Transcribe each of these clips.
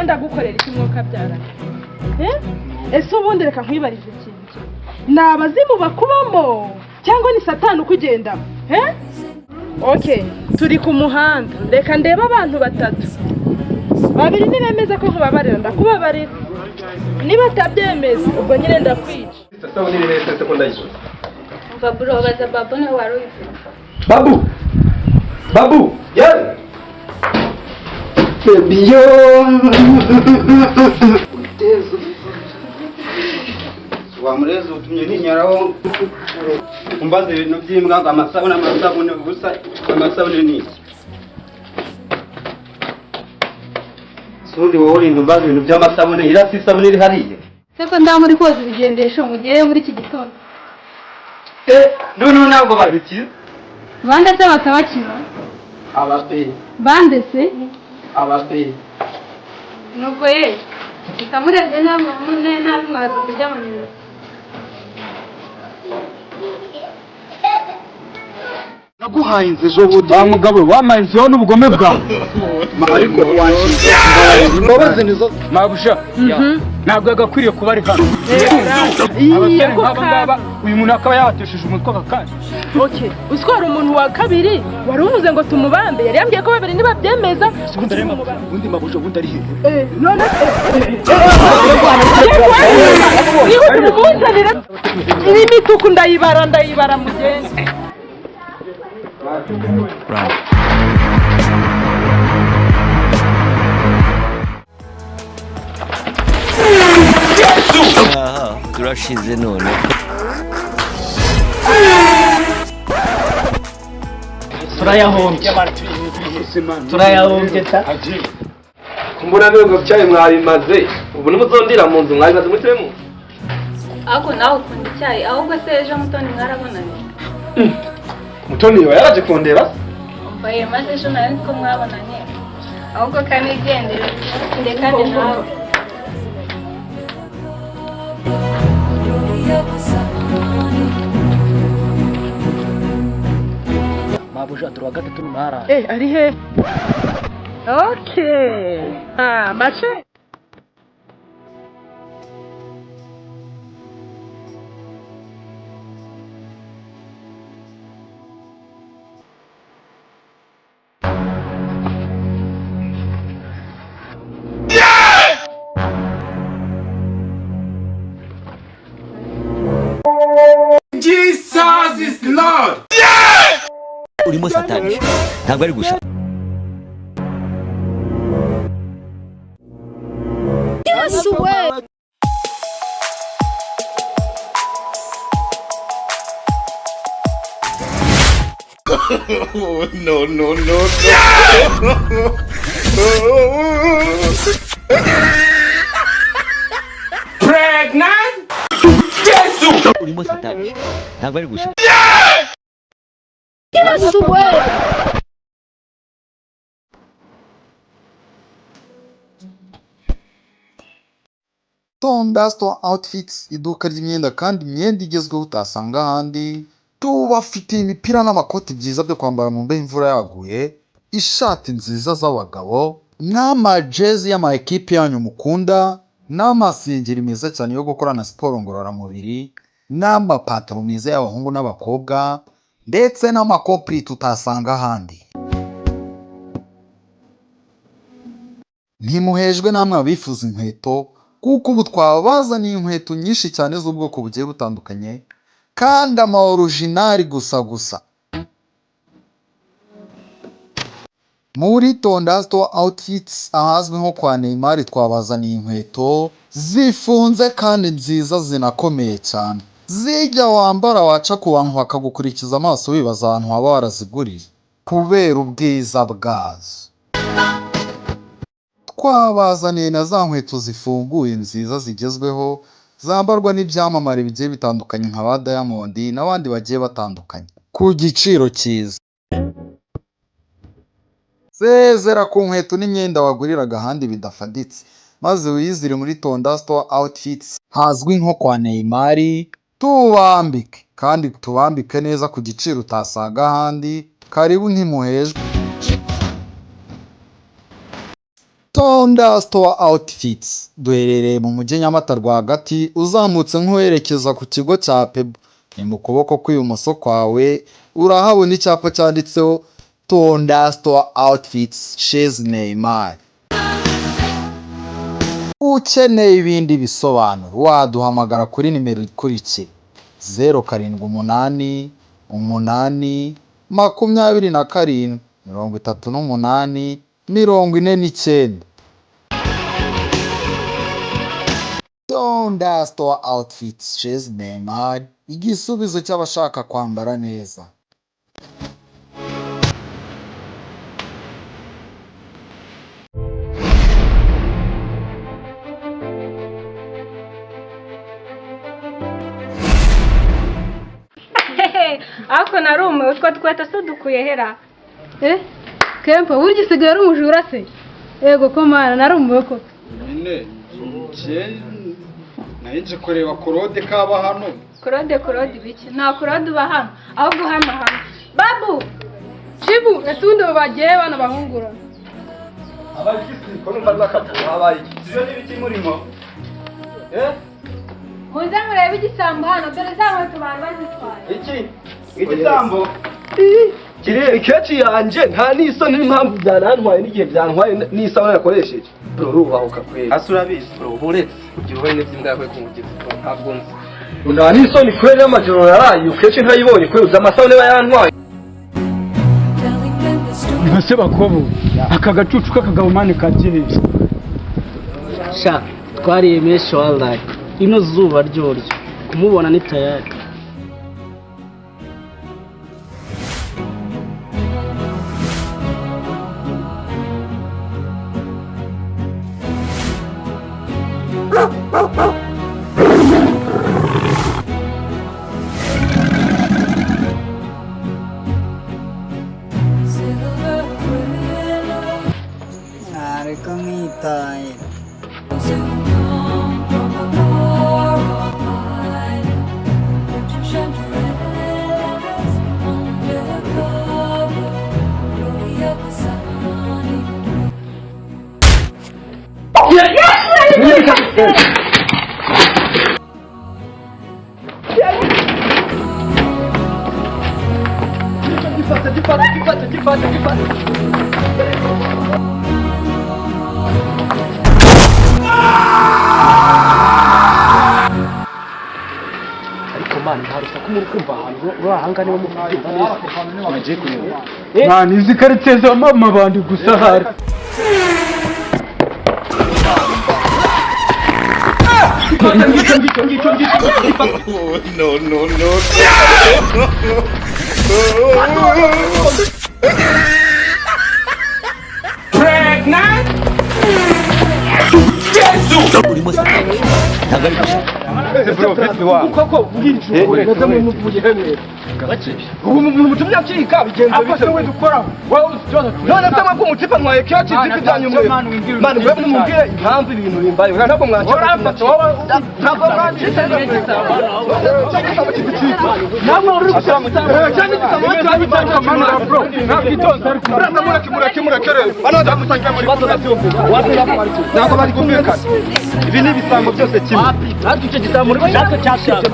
jewe ndagukorera iki mwuka byara ese ubundi reka nkwibarize ikintu nabazimu bakubamo cyangwa ni satani ukugenda okay turi ku muhanda reka ndeba abantu batatu babiri nibemeza ko nkubabarira ndakubabarira niba tabyemeza ubwo nyine ndakwica sasa uniri nese sekunda yizo Baburo baza babu na waruzi babu yeah Baby yo utezo wamureze utumye ninyaraho umbaze ibintu by'imbwa amasabune ubusa amasabune ni Sundi wowe uri umbaze ibintu by'amasabune irasi isabune iri hariye Seko ndamuri koza ibigendesho mugiye muri iki gitondo none ntabwo babikiza Bande se batabakira abape Bande se abape Nuko ye Itamurebye namune namwaza kujya mu nyuma Naguhaye inzezo budi wa mugabo wamanzeho n'ubugome bwawe ariko wanshize imbabazi nizo mabusha ntabwo agakwiriye kuba ari hano abasore nk'aba ngaba uyu muntu akaba yabatesheje umutwe akakandi okay uswara umuntu wa kabiri wari umuze ngo tumubambe yari yambwiye ko babiri niba byemeza undi mabusha ubundi ari hehe none niho tumuzanira ibi mituku ndayibara mugende turashize none turayahombye kumbura nubwo byaye mwarimaze ubu nimuzondira mu nzu mwarimaze mutemo Ako nawe ukunda icyayi ahubwo se ejo mutoni mwarabonanye mutoni yo yaraje kondera Mbaye maze ejo nawe ko mwabonanye ahubwo kanigendera ndekane nawe mabusha turi wa gatatu n'umara ari he okay mache Jesus is Lord urimo satani ntabwo ari gusa Yes way no pregnant Jesus urimo satani ntabwo ari gusa Yes way Tondasto outfits iduka ry'imyenda kandi imyenda igezweho utasanga ahandi tubafitiye imipira n'amakoti byiza byo kwambara mu mbeho imvura yaguye ishati nziza z'abagabo n'amajezi y'ama ekipe yanyu mukunda n'amasengeri meza cyane yo gukorana siporo ngororamubiri n'amapantaro meza y'abahungu n'abakobwa ndetse n'amakopri tutasanga ahandi ntimuhejwe namwe abifuza inkweto kuko ubu twabazaniye inkweto nyinshi cyane z'ubwoko bugiye butandukanye kandi ama original gusa muri Tondasto outfits ahazwi nko kwa Neymar twabazaniye inkweto zifunze kandi nziza zinakomeye cyane zijya wambara waca ku bantu bakagukurikiza amaso wibaza ahantu waba waraziguriye kubera ubwiza bwazo twabazaniye na za nkweto zifunguye nziza zigezweho zambarwa n'ibyamamare bigiye bitandukanye nka ba Diamond n'abandi bagiye batandukanye ku giciro cyiza sezera ku nkweto n'imyenda waguriraga ahandi bidafaditse maze wiyizire muri Tondasto outfits hazwi nko kwa Neymar tubambike kandi tubambike neza ku giciro utasaga ahandi karibu ntimuhejwe Tonda Store Outfits duherereye mu mujyi Nyamata rwagati uzamutse nk'uwerekeza ku kigo cya Pebo. Ni mu kuboko kw'ibumoso kwawe urahabona icyapa cyanditseho Tonda Store Outfits Chez Neymar. Ukeneye ibindi bisobanuro waduhamagara kuri nimero ikurikira 078 8 27 38 49. Tonda Store Outfits Chez Neymar, igisubizo cy'abashaka kwambara neza. ariko narumiwe utwo tweta se dukuye hera Kempa burya usigaye ari umujura se? Yego ko mana narumiwe ko. Nyine nje kureba korode kaba hano. Korode biki nta korode uba hano ahubwo hano babu Chibu esundo bagiye bana bahungura. abagisi ko numva zakapu habaye ibyo n'ibiki murimo muze murebe igisambo hano dore za nkweto bari bazitwaye iki igisambo kiri ikeci yanje nta n'isoni n'impamvu byanantwaye n'igihe byantwaye n'isabune yakoresheje bro rubahuka kweli asurabizi bro uretse kugira uwe n'iby'imbwa yakwe kumugezi ntabwo nzi nta n'isoni kweli y'amajoro yaraye ukeci ntayibonye kweli uzamasabune bayantwaye Base bakobo aka gacucu k'akagabo mane kakirije. Sha twariye mesho wallahi ino zuba ryoryo kumubona ni tayari. Mani izi karitsiye z'ama mabandi gusa hari. urimo satani ntabwo ari gusa bro fiti wa koko bwinshi uretse mu muvuye hemwe ubu mu butumya cyika bigenze bite we dukora none se mwako mutipa mwaye kyaci zikijanye mwe mani mwe mumubwire impamvu ibintu bimbaye ntabwo mwacyo ntabwo mwacyo ntabwo uri gusaba mutamba cyane gitamata bitanga manura bro ntabwo itonze ariko murakere bano ndamusangira muri bato nabyumve ntabwo bari kumvikana ibi ni ibisambo byose kimwe natwe icyo gisambo muri natwe cyashaka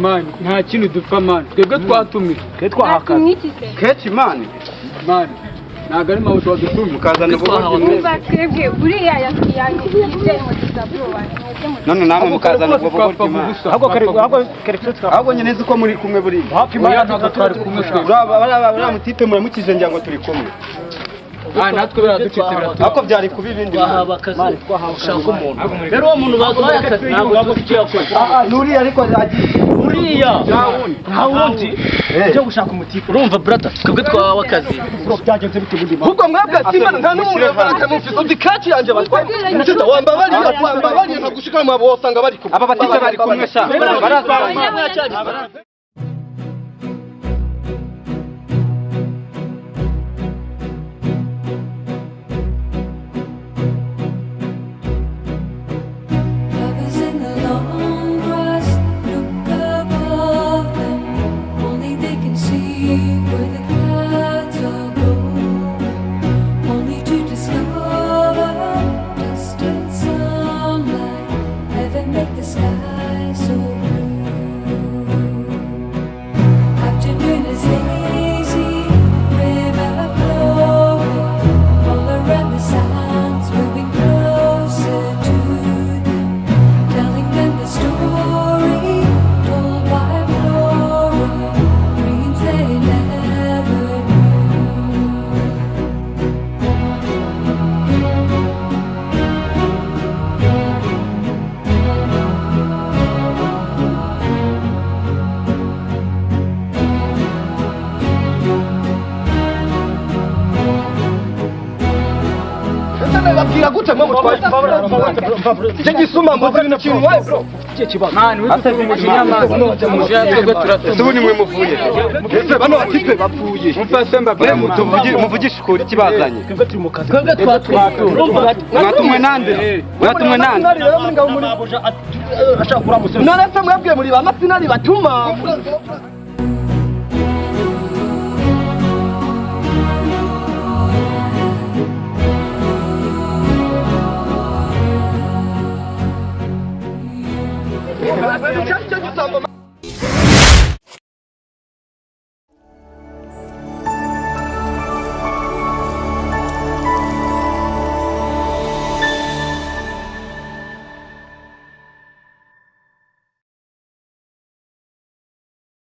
Mani nta kintu dupfa mani twebwe twatumye twe twahakana keci mani ntabwo ari mabuto wadutumye mukazana umva twebwe buriya yatwiyangiye mu gisaburo none namwe mukazana ubwo bw'imana ahubwo nyine nzi ko muri kumwe buriya hafi maya ntabwo twari kumwe twebwe uriya mutipe muramukije ngira ngo turi kumwe natwe biraducitse biratuba ariko byari kuba ibindi twahaba akazi ushaka umuntu rero uwo muntu baduhaye akazi ntabwo tuzi icyo yakoze nuriya ariko yagiye uriya nta wundi ujya gushaka umutipe urumva brother twebwe twahawe akazi byagenze bite bundi ahubwo mwebwe simana nta n'umuntu yabaraka mufise uzi kaci yanjye batwaye umututa wambabariye ntagushikana mwabo wasanga bari kumwe aba batite bari kumwe sha baraza babwira gute mwe mutwaye icyo gisuma mvuze ibintu kintu wae bro mani witutse umunyamazi muje twebwe turatse ubu nimwe muvuye ese bano batipe bapfuye mufase mbabwe muvugisha ukuri kibazanye twebwe turi mu kazi twebwe twatwaye mwatumwe nande ashaka kuramusa none se mwebwe muri ba masinari batuma